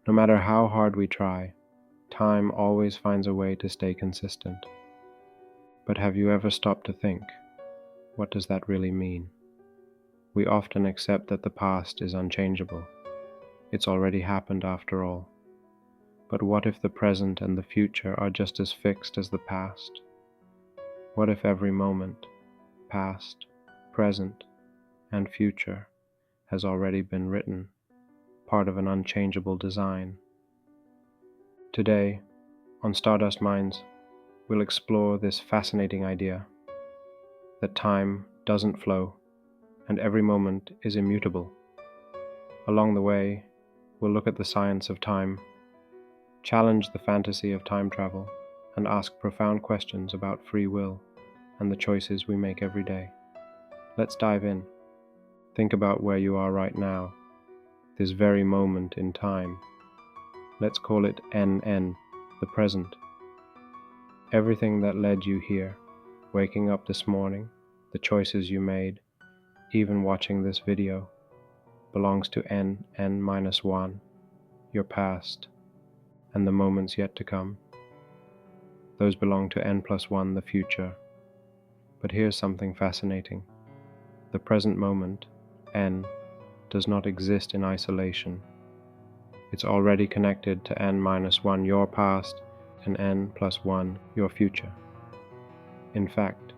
No matter how hard we try, time always finds a way to stay consistent. But have you ever stopped to think, what does that really mean? We often accept that the past is unchangeable. It's already happened after all. But what if the present and the future are just as fixed as the past? What if every moment, past, present, and future, has already been written, part of an unchangeable design? Today, on Stardust Minds, we'll explore this fascinating idea that time doesn't flow and every moment is immutable. Along the way, we'll look at the science of time, challenge the fantasy of time travel, and ask profound questions about free will and the choices we make every day. Let's dive in. Think about where you are right now, this very moment in time. Let's call it NN, the present. Everything that led you here, waking up this morning, the choices you made, even watching this video, belongs to N-1, your past, and the moments yet to come. Those belong to N+1, the future. But here's something fascinating. The present moment, N, does not exist in isolation. It's already connected to N-1, your past, and N+1, your future. In fact,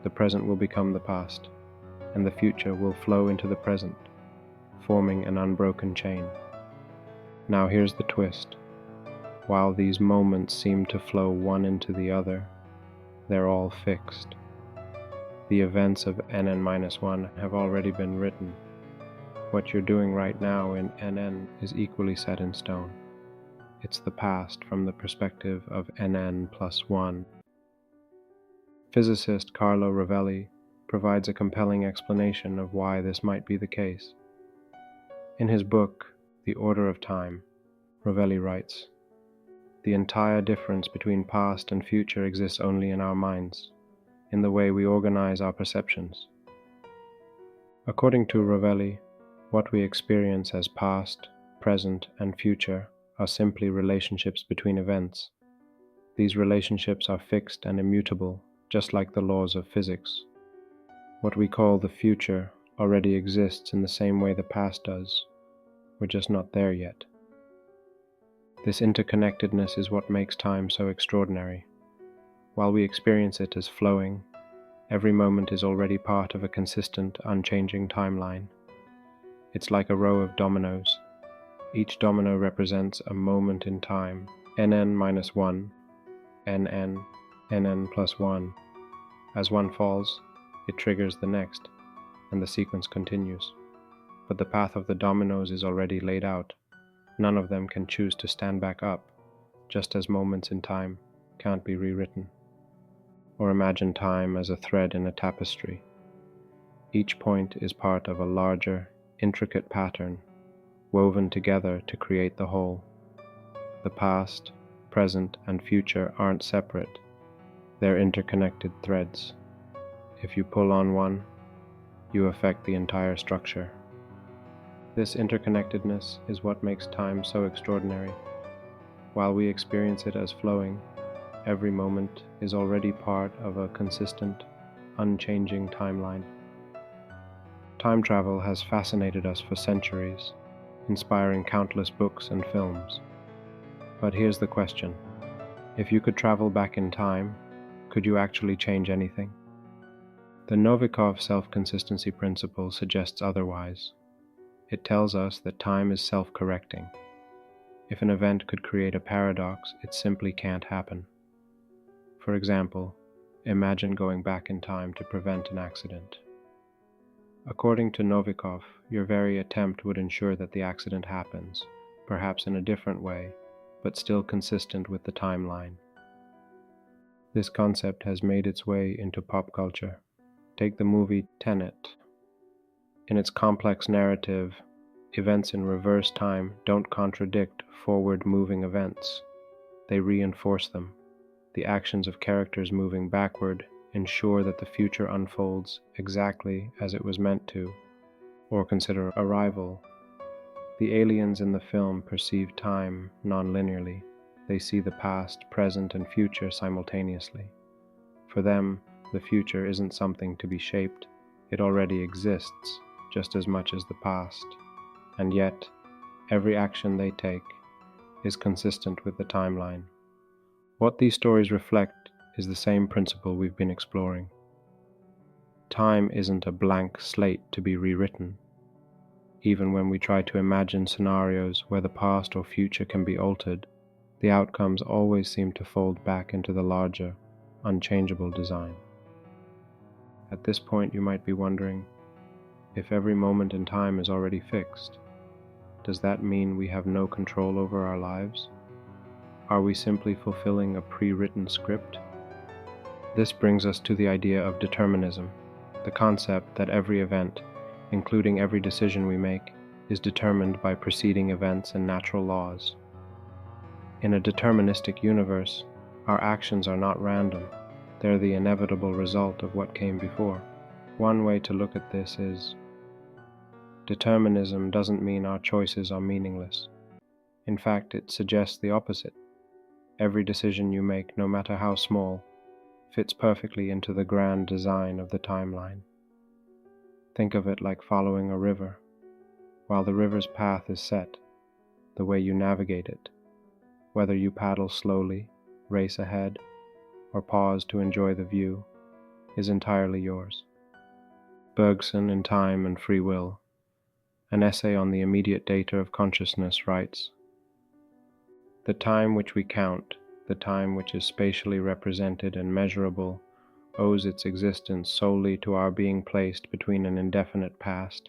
the present will become the past, and the future will flow into the present, forming an unbroken chain. Now here's the twist. While these moments seem to flow one into the other, they're all fixed. The events of NN-1 have already been written. What you're doing right now in NN is equally set in stone. It's the past from the perspective of NN+1. Physicist Carlo Rovelli provides a compelling explanation of why this might be the case. In his book, The Order of Time, Rovelli writes, "The entire difference between past and future exists only in our minds, in the way we organize our perceptions." According to Rovelli, what we experience as past, present, and future are simply relationships between events. These relationships are fixed and immutable, just like the laws of physics. What we call the future already exists in the same way the past does. We're just not there yet. This interconnectedness is what makes time so extraordinary. While we experience it as flowing, every moment is already part of a consistent, unchanging timeline. It's like a row of dominoes. Each domino represents a moment in time, NN-1, NN, NN+1. As one falls, it triggers the next, and the sequence continues. But the path of the dominoes is already laid out. None of them can choose to stand back up, just as moments in time can't be rewritten. Or imagine time as a thread in a tapestry. Each point is part of a larger, intricate pattern, woven together to create the whole. The past, present, and future aren't separate. They're interconnected threads. If you pull on one, you affect the entire structure. This interconnectedness is what makes time so extraordinary. While we experience it as flowing, every moment is already part of a consistent, unchanging timeline. Time travel has fascinated us for centuries, inspiring countless books and films. But here's the question. If you could travel back in time, could you actually change anything? The Novikov Self-Consistency Principle suggests otherwise. It tells us that time is self-correcting. If an event could create a paradox, it simply can't happen. For example, imagine going back in time to prevent an accident. According to Novikov, your very attempt would ensure that the accident happens, perhaps in a different way, but still consistent with the timeline. This concept has made its way into pop culture. Take the movie Tenet. In its complex narrative, events in reverse time don't contradict forward-moving events. They reinforce them. The actions of characters moving backward ensure that the future unfolds exactly as it was meant to. Or consider Arrival. The aliens in the film perceive time non-linearly. They see the past, present, and future simultaneously. For them, the future isn't something to be shaped. It already exists, just as much as the past. And yet, every action they take is consistent with the timeline. What these stories reflect is the same principle we've been exploring. Time isn't a blank slate to be rewritten. Even when we try to imagine scenarios where the past or future can be altered, the outcomes always seem to fold back into the larger, unchangeable design. At this point, you might be wondering, if every moment in time is already fixed, does that mean we have no control over our lives? Are we simply fulfilling a pre-written script? This brings us to the idea of determinism, the concept that every event, including every decision we make, is determined by preceding events and natural laws. In a deterministic universe, our actions are not random. They're the inevitable result of what came before. One way to look at this is, determinism doesn't mean our choices are meaningless. In fact, it suggests the opposite. Every decision you make, no matter how small, fits perfectly into the grand design of the timeline. Think of it like following a river. While the river's path is set, the way you navigate it, whether you paddle slowly, race ahead, or pause to enjoy the view, is entirely yours. Bergson in Time and Free Will, an essay on the immediate data of consciousness, writes, "The time which we count, the time which is spatially represented and measurable, owes its existence solely to our being placed between an indefinite past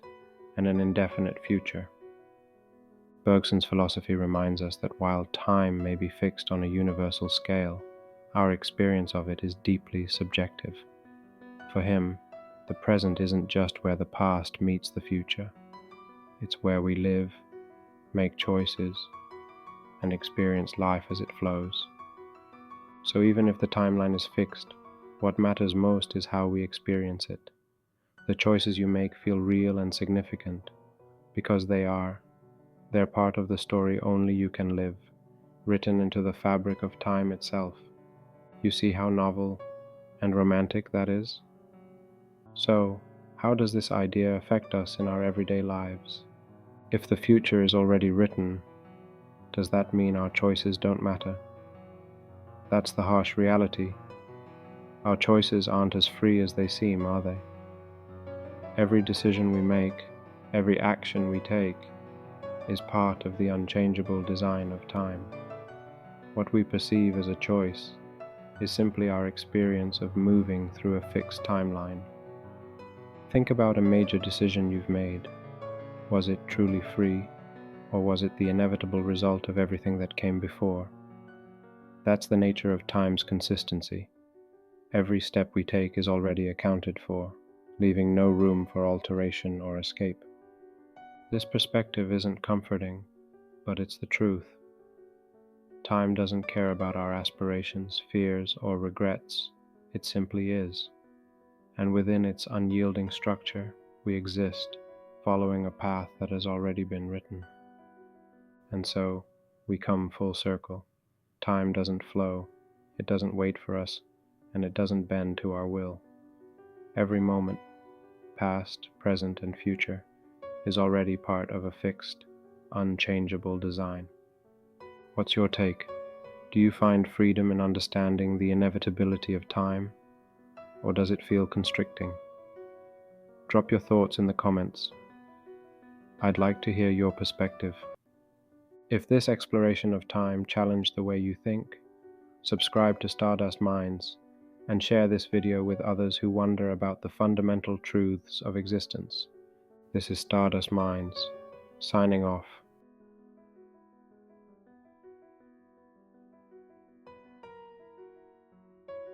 and an indefinite future." Bergson's philosophy reminds us that while time may be fixed on a universal scale, our experience of it is deeply subjective. For him, the present isn't just where the past meets the future. It's where we live, make choices, and experience life as it flows. So even if the timeline is fixed, what matters most is how we experience it. The choices you make feel real and significant, because they're part of the story only you can live, written into the fabric of time itself. You see how novel and romantic that is? So, how does this idea affect us in our everyday lives? If the future is already written, does that mean our choices don't matter? That's the harsh reality. Our choices aren't as free as they seem, are they? Every decision we make, every action we take, is part of the unchangeable design of time. What we perceive as a choice is simply our experience of moving through a fixed timeline. Think about a major decision you've made. Was it truly free, or was it the inevitable result of everything that came before? That's the nature of time's consistency. Every step we take is already accounted for, leaving no room for alteration or escape. This perspective isn't comforting, but it's the truth. Time doesn't care about our aspirations, fears, or regrets. It simply is. And within its unyielding structure, we exist, following a path that has already been written. And so, we come full circle. Time doesn't flow, it doesn't wait for us, and it doesn't bend to our will. Every moment, past, present, and future, is already part of a fixed, unchangeable design. What's your take? Do you find freedom in understanding the inevitability of time, or does it feel constricting? Drop your thoughts in the comments. I'd like to hear your perspective. If this exploration of time challenged the way you think, subscribe to Stardust Minds and share this video with others who wonder about the fundamental truths of existence. This is Stardust Minds, signing off.